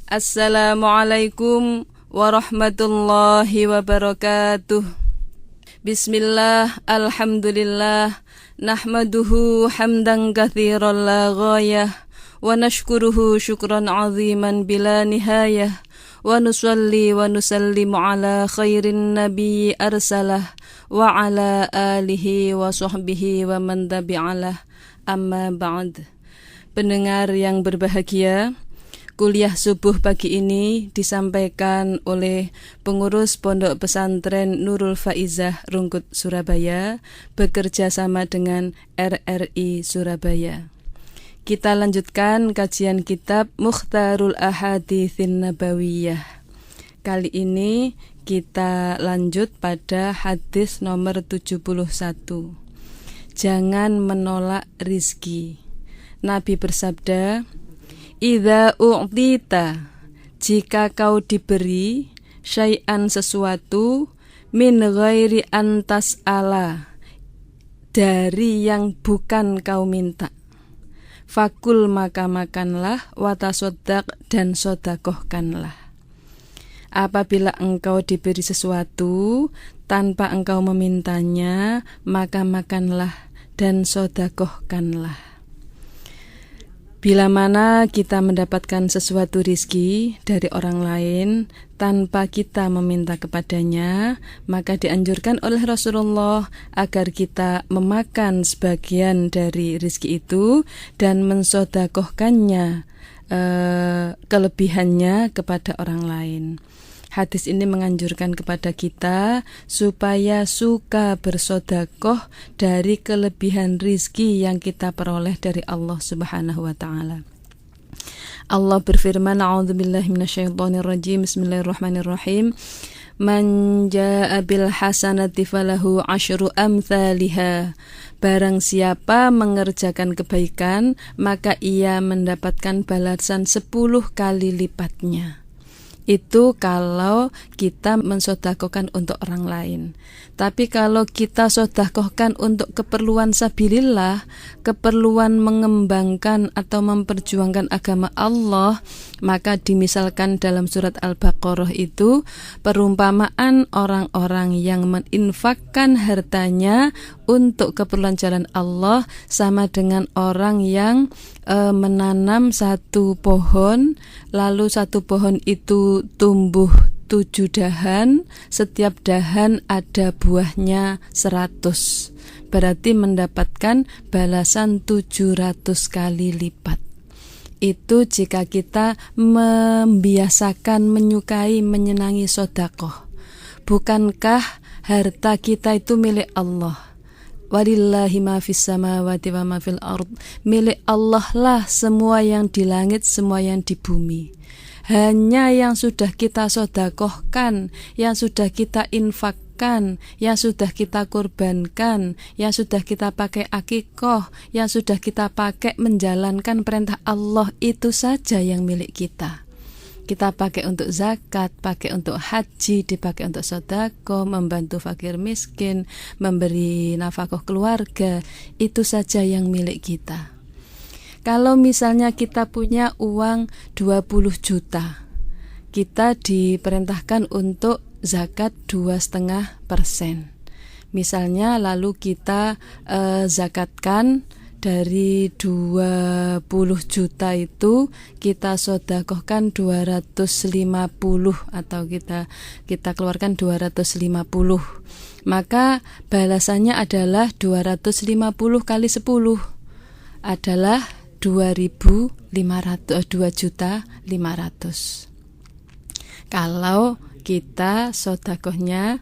Assalamualaikum warahmatullahi wabarakatuh. Bismillah, alhamdulillah, nahmaduhu hamdan katsiran la ghayah, wa nashkuruhu syukran aziman bila nihayah, wa nusalli wa nusallimu ala khairin nabiyyi arsalah, wa ala alihi wa sahbihi wa man tabi'alah, amma ba'd. Pendengar yang berbahagia, kuliah subuh pagi ini disampaikan oleh pengurus Pondok Pesantren Nurul Faizah Rungkut Surabaya bekerja sama dengan RRI Surabaya. Kita lanjutkan kajian kitab Mukhtarul Ahaditsin Nabawiyah. Kali ini kita lanjut pada hadis nomor 71. Jangan menolak rizki. Nabi bersabda, "Idza u'tita, jika kau diberi syai'an sesuatu min ghairi an tas'ala, dari yang bukan kau minta, fakul maka makanlah, wa tasaddaq dan sedekahkanlah." Apabila engkau diberi sesuatu tanpa engkau memintanya, maka makanlah dan sedekahkanlah. Bila mana kita mendapatkan sesuatu rizki dari orang lain tanpa kita meminta kepadanya, maka dianjurkan oleh Rasulullah agar kita memakan sebagian dari rizki itu dan mensedekahkannya, kelebihannya kepada orang lain. Hadis ini menganjurkan kepada kita supaya suka bersedekah dari kelebihan rizki yang kita peroleh dari Allah Subhanahu wa ta'ala. Allah berfirman, A'udzubillahi minasyaitonirrajim, Bismillahirrahmanirrahim. Man jaa'a bil hasanati falahu asyru amsalihha. Barang siapa mengerjakan kebaikan, maka ia mendapatkan balasan 10 kali lipatnya. Itu kalau kita mensedekahkan untuk orang lain. Tapi kalau kita sedekahkan untuk keperluan sabilillah, keperluan mengembangkan atau memperjuangkan agama Allah, maka dimisalkan dalam surat Al-Baqarah itu perumpamaan orang-orang yang menginfakkan hartanya untuk keperluan jalan Allah sama dengan orang yang menanam satu pohon, lalu satu pohon itu tumbuh 7 dahan, setiap dahan ada buahnya 100, berarti mendapatkan balasan 700 kali lipat. Itu jika kita membiasakan, menyukai, menyenangi sedekah. Bukankah harta kita itu milik Allah? Walillahi ma fis samawati wa ma fil ard. Milik Allah lah semua yang di langit, semua yang di bumi. Hanya yang sudah kita sedekahkan, yang sudah kita infakkan, yang sudah kita korbankan, yang sudah kita pakai akikah, yang sudah kita pakai menjalankan perintah Allah, itu saja yang milik kita. Kita pakai untuk zakat, pakai untuk haji, dipakai untuk sedekah, membantu fakir miskin, memberi nafkah keluarga, itu saja yang milik kita. Kalau misalnya kita punya uang 20 juta, kita diperintahkan untuk zakat 2,5%. Misalnya lalu kita zakatkan dari 20 juta itu kita sedekahkan 250 atau kita keluarkan 250. Maka balasannya adalah 250 kali 10 adalah 2.500. Kalau kita sedekahnya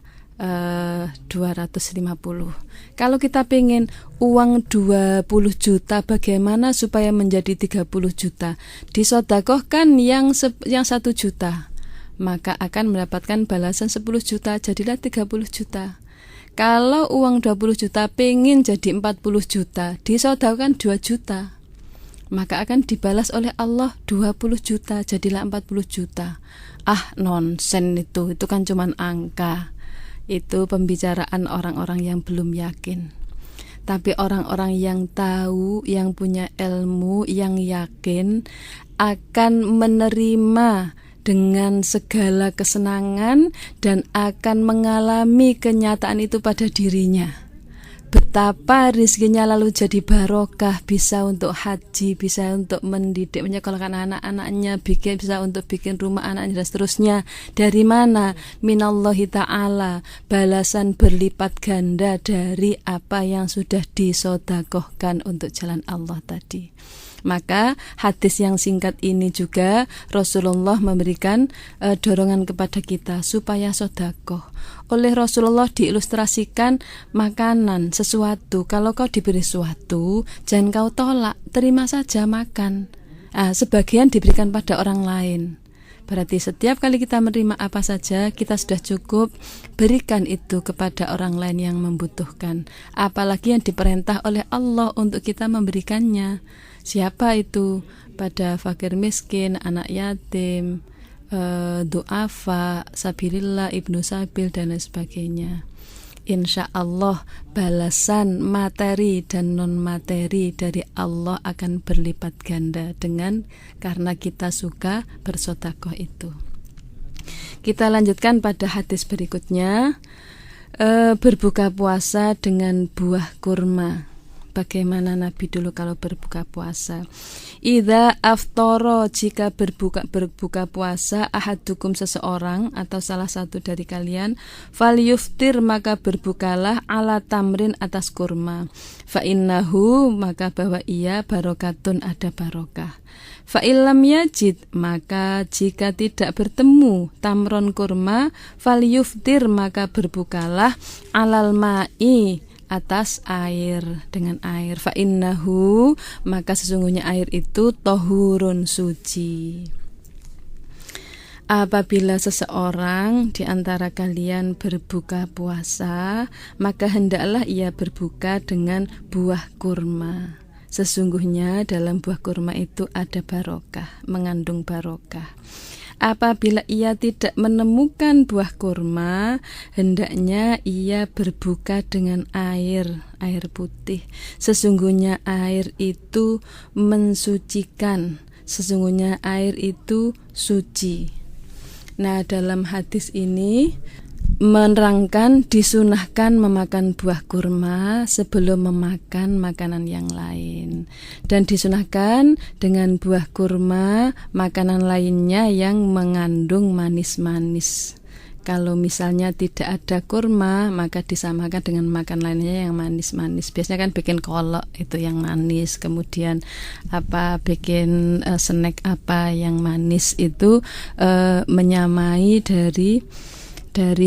250. Kalau kita pengen uang 20 juta, bagaimana supaya menjadi 30 juta? Disedekahkan yang 1 juta, maka akan mendapatkan balasan 10 juta, jadilah 30 juta. Kalau uang 20 juta pengen jadi 40 juta, disedekahkan 2 juta, maka akan dibalas oleh Allah 20 juta, jadilah 40 juta. Nonsen itu kan cuman angka. Itu pembicaraan orang-orang yang belum yakin. Tapi orang-orang yang tahu, yang punya ilmu, yang yakin, akan menerima dengan segala kesenangan dan akan mengalami kenyataan itu pada dirinya. Betapa rizkinya lalu jadi barokah, bisa untuk haji, bisa untuk mendidik, menyekolahkan anak-anaknya, bisa untuk bikin rumah anaknya dan seterusnya. Dari mana? Minallahi ta'ala, balasan berlipat ganda dari apa yang sudah disodakohkan untuk jalan Allah tadi. Maka hadis yang singkat ini juga Rasulullah memberikan dorongan kepada kita supaya sodakoh. Oleh Rasulullah diilustrasikan makanan, sesuatu. Kalau kau diberi sesuatu, jangan kau tolak, terima saja makan. Sebagian diberikan pada orang lain. Berarti setiap kali kita menerima apa saja, kita sudah cukup berikan itu kepada orang lain yang membutuhkan. Apalagi yang diperintah oleh Allah untuk kita memberikannya. Siapa itu? Pada fakir miskin, anak yatim, du'afa, sabilillah, ibnu sabil, dan lain sebagainya. Insya Allah balasan materi dan non materi dari Allah akan berlipat ganda karena kita suka bersedekah itu. Kita lanjutkan pada hadis berikutnya, berbuka puasa dengan buah kurma. Bagaimana Nabi dulu kalau berbuka puasa? Idza aftara, jika berbuka puasa, ahadukum, seseorang atau salah satu dari kalian, falyuftir, maka berbukalah, ala tamrin, atas kurma, fa innahu, maka bahwa ia, barokatun, ada barokah. Fa illam yajid, maka jika tidak bertemu tamron kurma, falyuftir, maka berbukalah, alal ma'i, atas air, dengan air. Fa innahu, maka sesungguhnya air itu tohurun, suci. Apabila seseorang di antara kalian berbuka puasa, maka hendaklah ia berbuka dengan buah kurma. Sesungguhnya dalam buah kurma itu ada barokah, mengandung barokah. Apabila ia tidak menemukan buah kurma, hendaknya ia berbuka dengan air putih. Sesungguhnya air itu mensucikan, sesungguhnya air itu suci. Nah, dalam hadis ini menerangkan disunahkan memakan buah kurma sebelum memakan makanan yang lain, dan disunahkan dengan buah kurma makanan lainnya yang mengandung manis-manis. Kalau misalnya tidak ada kurma, maka disamakan dengan makan lainnya yang manis-manis. Biasanya kan bikin kolak itu yang manis, kemudian bikin snack apa yang manis itu menyamai dari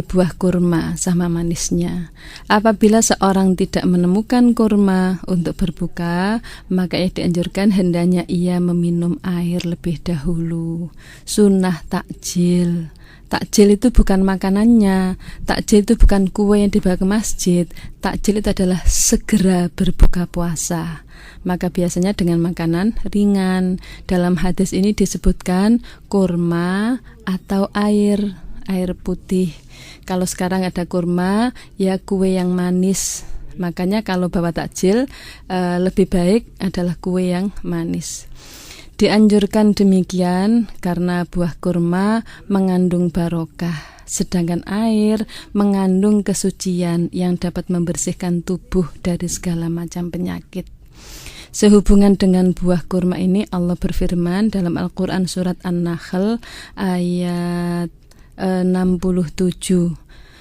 buah kurma sama manisnya. Apabila seorang tidak menemukan kurma untuk berbuka, maka ia dianjurkan hendaknya ia meminum air lebih dahulu. Sunnah takjil. Takjil itu bukan makanannya, takjil itu bukan kue yang dibawa ke masjid. Takjil itu adalah segera berbuka puasa. Maka biasanya dengan makanan ringan. Dalam hadis ini disebutkan kurma atau air putih. Kalau sekarang ada kurma, ya kue yang manis. Makanya kalau bawa takjil, lebih baik adalah kue yang manis. Dianjurkan demikian karena buah kurma mengandung barokah, sedangkan air mengandung kesucian yang dapat membersihkan tubuh dari segala macam penyakit. Sehubungan dengan buah kurma ini, Allah berfirman dalam Al-Quran surat An-Nahl ayat 67.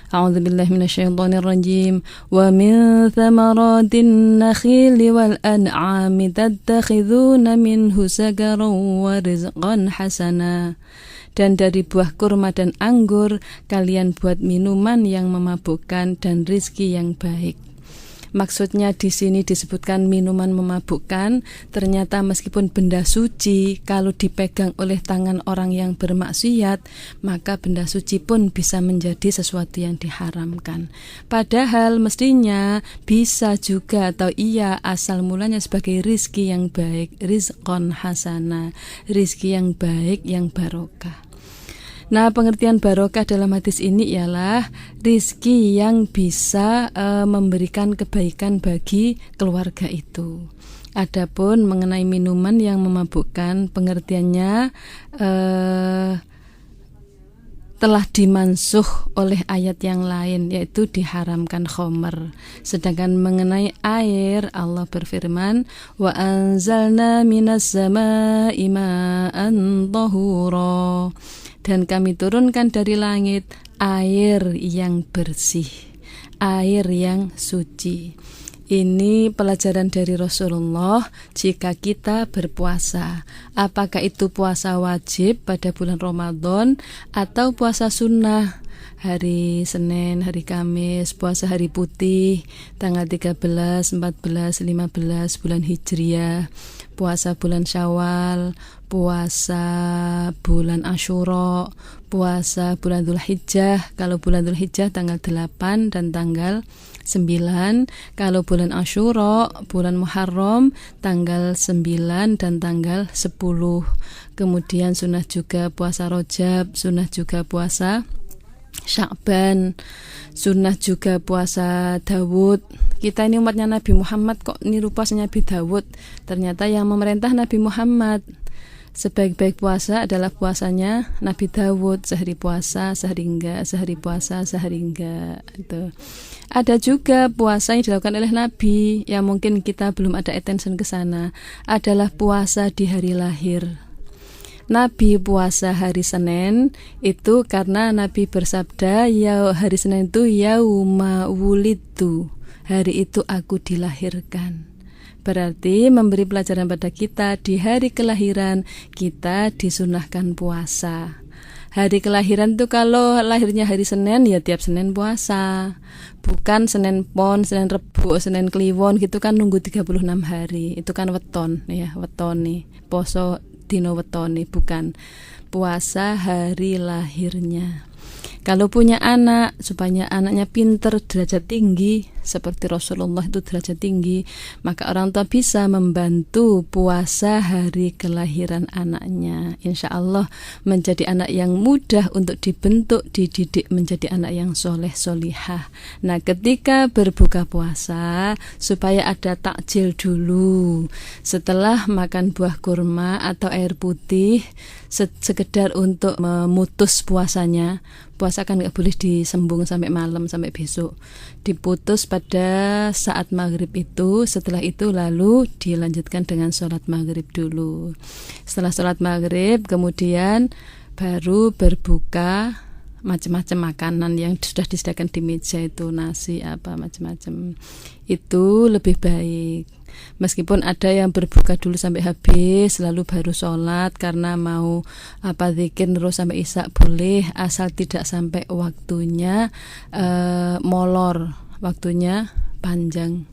A'udzubillahi minasyaitonir rajim. Wa min thamaratin nakhili wal an'ami tattakhiduna minhu sakaran wa rizqan hasana. Dan dari buah kurma dan anggur kalian buat minuman yang memabukkan dan rizki yang baik. Maksudnya di sini disebutkan minuman memabukkan. Ternyata meskipun benda suci, kalau dipegang oleh tangan orang yang bermaksiat, maka benda suci pun bisa menjadi sesuatu yang diharamkan. Padahal mestinya bisa juga, atau iya, asal mulanya sebagai rizki yang baik, rizqon hasana, rizki yang baik, yang barokah. Nah, pengertian barokah dalam hadis ini ialah rizki yang bisa memberikan kebaikan bagi keluarga itu. Adapun mengenai minuman yang memabukkan, pengertiannya telah dimansuh oleh ayat yang lain, yaitu diharamkan khomer. Sedangkan mengenai air, Allah berfirman, wa anzalna minas samaa'i ma'an tahura, dan kami turunkan dari langit air yang bersih, air yang suci. Ini pelajaran dari Rasulullah jika kita berpuasa. Apakah itu puasa wajib pada bulan Ramadan atau puasa sunnah? Hari Senin, hari Kamis, puasa hari putih, tanggal 13, 14, 15 bulan Hijriah, puasa bulan Syawal, puasa bulan Asyura, puasa bulan Dzulhijjah. Kalau bulan Dzulhijjah tanggal 8 dan tanggal 9, kalau bulan Asyura, bulan Muharram tanggal 9 dan tanggal 10. Kemudian sunnah juga puasa Rajab, sunnah juga puasa Sya'ban, sunnah juga puasa Dawud. Kita ini umatnya Nabi Muhammad kok niru puasanya Nabi Dawud. Ternyata yang memerintah Nabi Muhammad. Sebaik-baik puasa adalah puasanya Nabi Dawud, sehari puasa, sehari enggak, sehari puasa, sehari enggak. Itu. Ada juga puasa yang dilakukan oleh Nabi yang mungkin kita belum ada attention ke sana, adalah puasa di hari lahir. Nabi puasa hari Senin itu karena Nabi bersabda, ya hari Senin itu yauma wulidtu, hari itu aku dilahirkan. Berarti memberi pelajaran pada kita, di hari kelahiran kita disunahkan puasa. Hari kelahiran itu kalau lahirnya hari Senin ya tiap Senin puasa. Bukan Senin Pon, Senin Rebo, Senin Kliwon gitu kan nunggu 36 hari. Itu kan weton ya, wetoni. Poso dino wetoni, bukan puasa hari lahirnya. Kalau punya anak, supaya anaknya pinter, derajat tinggi, seperti Rasulullah itu derajat tinggi, maka orang tua bisa membantu puasa hari kelahiran anaknya. Insya Allah menjadi anak yang mudah untuk dibentuk, dididik menjadi anak yang soleh solihah. Nah, ketika berbuka puasa, supaya ada takjil dulu. Setelah makan buah kurma atau air putih, sekedar untuk memutus puasanya. Puasa kan gak boleh disembung sampai malam, sampai besok. Diputus pada saat maghrib itu. Setelah itu lalu dilanjutkan dengan sholat maghrib dulu. Setelah sholat maghrib kemudian baru berbuka, macam-macam makanan yang sudah disediakan di meja itu, nasi apa macam-macam. Itu lebih baik. Meskipun ada yang berbuka dulu sampai habis lalu baru sholat karena mau zikir terus sampai isya, boleh, asal tidak sampai waktunya molor, waktunya panjang.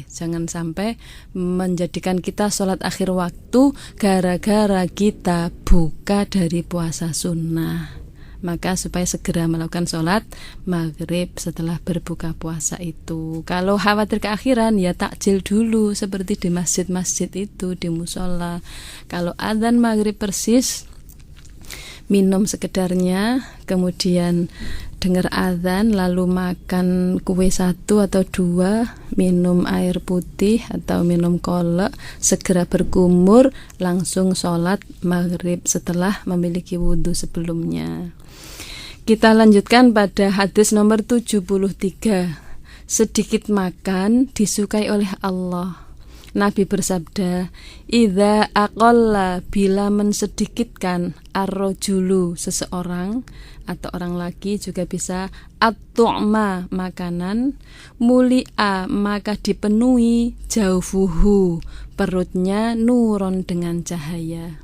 Jangan sampai menjadikan kita sholat akhir waktu gara-gara kita buka dari puasa sunnah. Maka supaya segera melakukan sholat maghrib setelah berbuka puasa itu. Kalau khawatir keakhiran ya takjil dulu seperti di masjid-masjid itu, di musola. Kalau adzan maghrib persis, minum sekedarnya, kemudian dengar adzan lalu makan kue 1 atau 2, minum air putih atau minum kolak, segera berkumur, langsung sholat maghrib setelah memiliki wudhu sebelumnya. Kita lanjutkan pada hadis nomor 73. Sedikit makan disukai oleh Allah. Nabi bersabda, idza aqalla, bila mensedikitkan, ar-rajulu, seseorang atau orang laki juga bisa, at-tu'ma, makanan, muli'a, maka dipenuhi, jaufuhu, perutnya, nuron, dengan cahaya.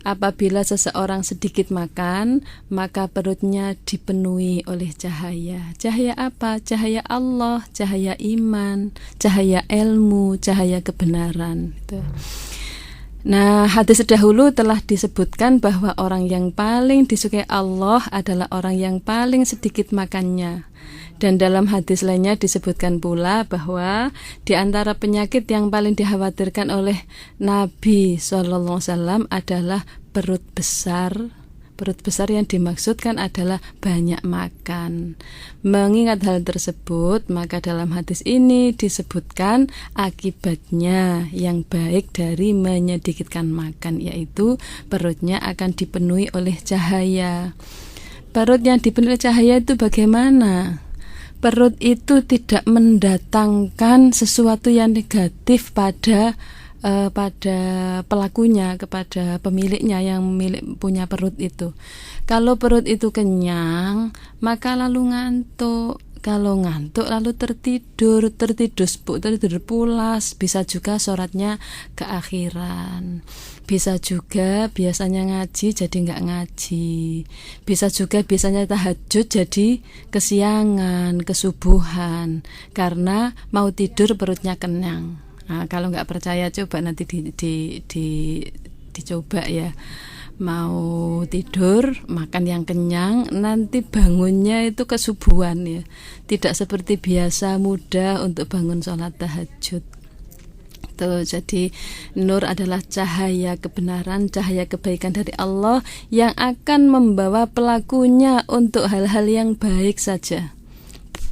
Apabila seseorang sedikit makan, maka perutnya dipenuhi oleh cahaya. Cahaya apa? Cahaya Allah, cahaya iman, cahaya ilmu, cahaya kebenaran. Nah, hadis terdahulu telah disebutkan bahwa orang yang paling disukai Allah adalah orang yang paling sedikit makannya. Dan dalam hadis lainnya disebutkan pula bahwa di antara penyakit yang paling dikhawatirkan oleh Nabi SAW adalah perut besar, Perut besar yang dimaksudkan adalah banyak makan. Mengingat hal tersebut, maka dalam hadis ini disebutkan akibatnya yang baik dari menyedikitkan makan, yaitu perutnya akan dipenuhi oleh cahaya. Perut yang dipenuhi cahaya itu bagaimana? Perut itu tidak mendatangkan sesuatu yang negatif pada pelakunya, kepada pemiliknya yang punya perut itu. Kalau perut itu kenyang, maka lalu ngantuk. Kalau ngantuk lalu tertidur pulas. Bisa juga sholatnya keakhiran. Bisa juga biasanya ngaji jadi nggak ngaji. Bisa juga biasanya tahajud jadi kesiangan, kesubuhan, karena mau tidur perutnya kenyang. Nah, kalau nggak percaya coba nanti dicoba ya. Mau tidur, makan yang kenyang, nanti bangunnya itu kesubuhan ya. Tidak seperti biasa mudah untuk bangun sholat tahajud. Tuh, jadi nur adalah cahaya kebenaran, cahaya kebaikan dari Allah yang akan membawa pelakunya untuk hal-hal yang baik saja.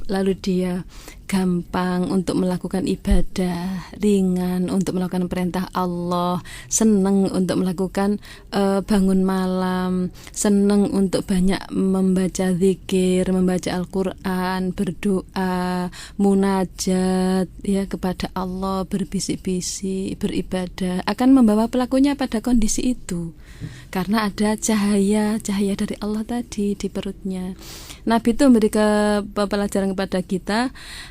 Lalu dia gampang untuk melakukan ibadah, ringan untuk melakukan perintah Allah, senang untuk melakukan bangun malam, senang untuk banyak membaca zikir, membaca Al-Quran, berdoa, munajat ya kepada Allah, berbisik-bisik, beribadah, akan membawa pelakunya pada kondisi itu. Karena ada cahaya dari Allah tadi di perutnya. Nabi itu memberi pelajaran kepada kita,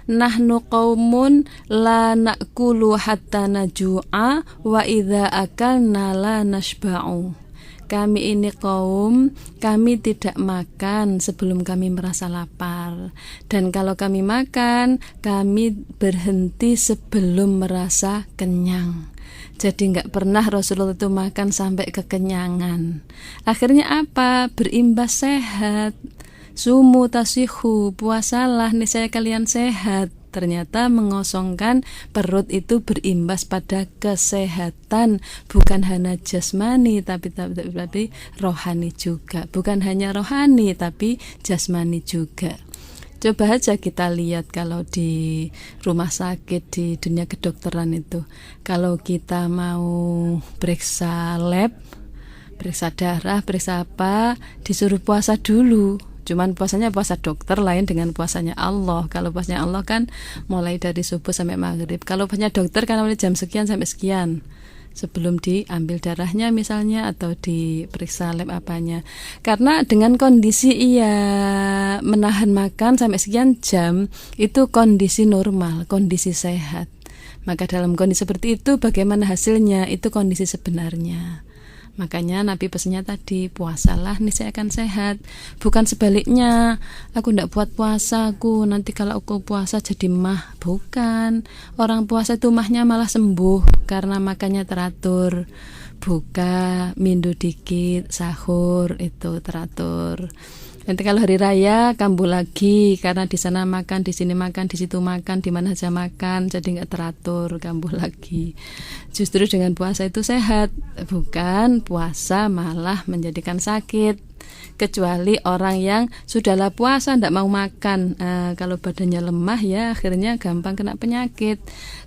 nahnu qaumun la na'kulu hatta naju'a wa idza akalna la nashba'u. Kami ini kaum, kami tidak makan sebelum kami merasa lapar. Dan kalau kami makan, kami berhenti sebelum merasa kenyang. Jadi nggak pernah Rasulullah itu makan sampai kekenyangan. Akhirnya apa? Berimbas sehat. Sumu tasihu, puasalah niscaya kalian sehat. Ternyata mengosongkan perut itu berimbas pada kesehatan, bukan hanya jasmani tapi rohani juga. Bukan hanya rohani tapi jasmani juga. Coba aja kita lihat kalau di rumah sakit, di dunia kedokteran itu, kalau kita mau periksa lab, periksa darah, periksa apa, disuruh puasa dulu. Cuman puasanya puasa dokter lain dengan puasanya Allah. Kalau puasanya Allah kan mulai dari subuh sampai maghrib. Kalau puasanya dokter kan mulai jam sekian sampai sekian, sebelum diambil darahnya misalnya atau diperiksa lab apanya. Karena dengan kondisi ia menahan makan sampai sekian jam, itu kondisi normal, kondisi sehat. Maka dalam kondisi seperti itu bagaimana hasilnya? Itu kondisi sebenarnya. Makanya Nabi pesannya tadi, puasalah niscaya akan sehat. Bukan sebaliknya, aku tidak buat puasa, nanti kalau aku puasa jadi mah. Bukan, orang puasa itu mahnya malah sembuh karena makannya teratur. Buka, mindu dikit, sahur itu teratur. Nanti kalau hari raya kambuh lagi karena di sana makan, di sini makan, di situ makan, di mana saja makan, jadi nggak teratur, kambuh lagi. Justru dengan puasa itu sehat, bukan puasa malah menjadikan sakit. Kecuali orang yang sudahlah puasa tidak mau makan, kalau badannya lemah ya akhirnya gampang kena penyakit.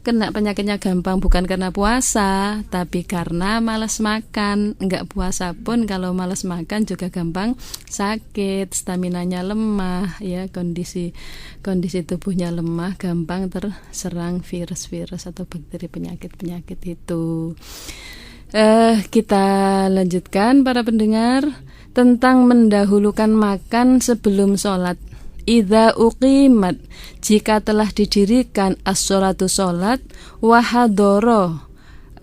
Kena penyakitnya gampang bukan karena puasa, tapi karena malas makan. Enggak puasa pun kalau malas makan juga gampang sakit, staminanya lemah ya, kondisi tubuhnya lemah, gampang terserang virus-virus atau bakteri penyakit-penyakit itu. Kita lanjutkan para pendengar tentang mendahulukan makan sebelum sholat. Idza uqimat, jika telah didirikan as-sholatu sholat, wahadoro,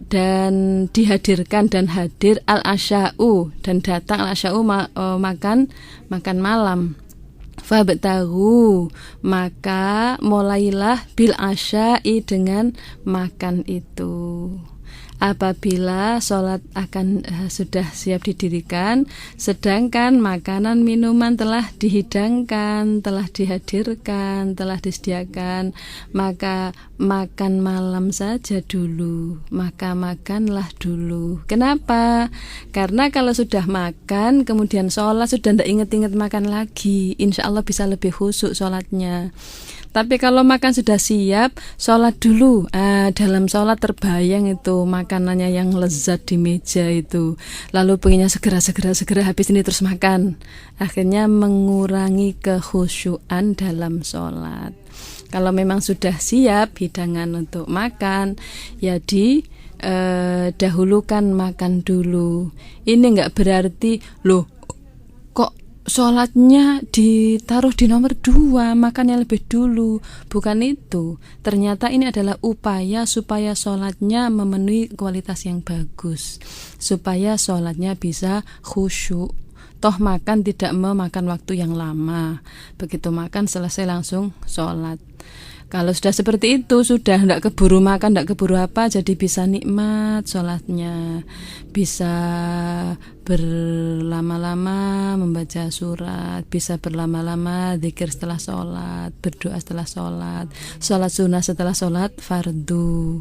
dan dihadirkan dan hadir al-asya'u, dan datang al-asya'u makan malam. Fabtahu, maka mulailah bil asya'i dengan makan itu. apabila sholat akan sudah siap didirikan, sedangkan makanan minuman telah dihidangkan, telah dihadirkan, telah disediakan, maka makan malam saja dulu, maka makanlah dulu. Kenapa? Karena kalau sudah makan kemudian sholat, sudah tidak ingat-ingat makan lagi, insya Allah bisa lebih khusyuk sholatnya. Tapi kalau makan sudah siap, sholat dulu. Dalam sholat terbayang itu makanannya yang lezat di meja itu. Lalu pengennya segera habis ini terus makan. Akhirnya mengurangi kekhusyuan dalam sholat. Kalau memang sudah siap hidangan untuk makan, ya dahulukan makan dulu. Ini enggak berarti loh kok sholatnya ditaruh di nomor 2, makannya lebih dulu. Bukan itu. Ternyata ini adalah upaya supaya sholatnya memenuhi kualitas yang bagus, supaya sholatnya bisa khusyuk. Toh makan tidak memakan waktu yang lama. Begitu makan selesai langsung sholat. Kalau sudah seperti itu, sudah tidak keburu makan, tidak keburu apa, jadi bisa nikmat sholatnya, bisa berlama-lama membaca surat, bisa berlama-lama zikir setelah sholat, berdoa setelah sholat, sholat sunnah setelah sholat fardu.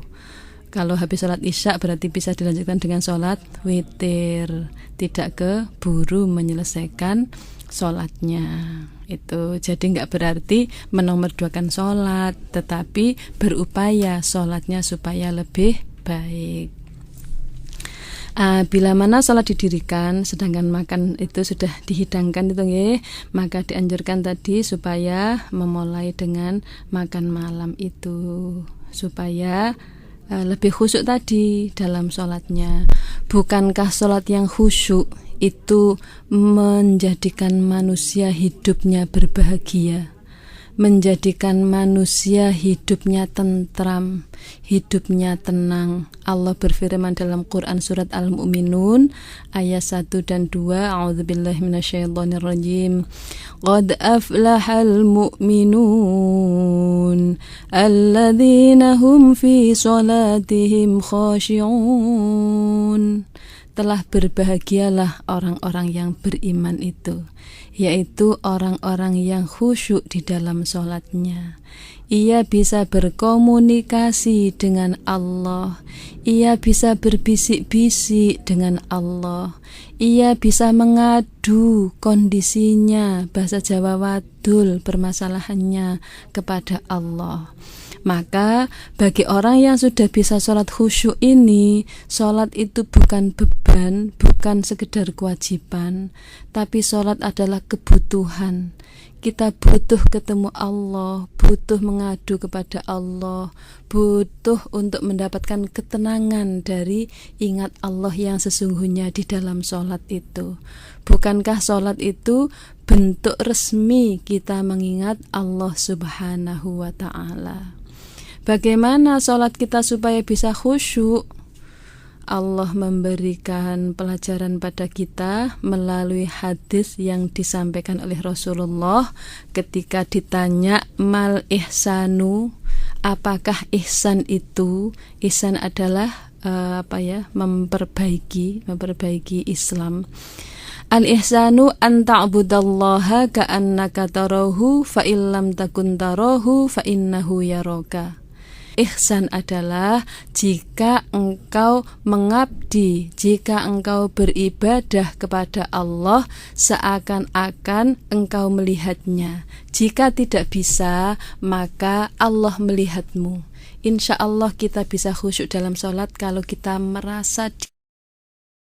Kalau habis sholat isya berarti bisa dilanjutkan dengan sholat witir, tidak keburu menyelesaikan sholatnya. Itu jadi nggak berarti menomorduakan sholat, tetapi berupaya sholatnya supaya lebih baik. Bila mana sholat didirikan sedangkan makan itu sudah dihidangkan itu maka dianjurkan tadi supaya memulai dengan makan malam itu, supaya lebih khusyuk tadi dalam sholatnya. Bukankah sholat yang khusyuk itu menjadikan manusia hidupnya berbahagia, menjadikan manusia hidupnya tentram, hidupnya tenang. Allah berfirman dalam Quran surat Al-Mu'minun ayat 1 dan 2, A'udzubillahi minasyaitonirrajim. Qad aflahal mu'minun alladzina hum fi sholatihim khashi'un. Telah berbahagialah orang-orang yang beriman itu, yaitu orang-orang yang khusyuk di dalam sholatnya. Ia bisa berkomunikasi dengan Allah, ia bisa berbisik-bisik dengan Allah, ia bisa mengadu kondisinya, bahasa Jawa wadul, permasalahannya kepada Allah. Maka bagi orang yang sudah bisa sholat khusyuk ini, sholat itu bukan beban, bukan sekedar kewajiban, tapi sholat adalah kebutuhan. Kita butuh ketemu Allah, butuh mengadu kepada Allah, butuh untuk mendapatkan ketenangan dari ingat Allah yang sesungguhnya di dalam sholat itu. Bukankah sholat itu bentuk resmi kita mengingat Allah Subhanahu wa Ta'ala? Bagaimana sholat kita supaya bisa khusyuk? Allah memberikan pelajaran pada kita melalui hadis yang disampaikan oleh Rasulullah ketika ditanya mal ihsanu, apakah ihsan itu? Ihsan adalah memperbaiki Islam. Al-ihsanu an ta'budallaha ka'annaka tarahu fa illam takun tarahu fa innahu yaraka. Ihsan adalah jika engkau mengabdi, jika engkau beribadah kepada Allah seakan-akan engkau melihatnya. Jika tidak bisa, maka Allah melihatmu. Insya Allah kita bisa khusyuk dalam sholat kalau kita merasa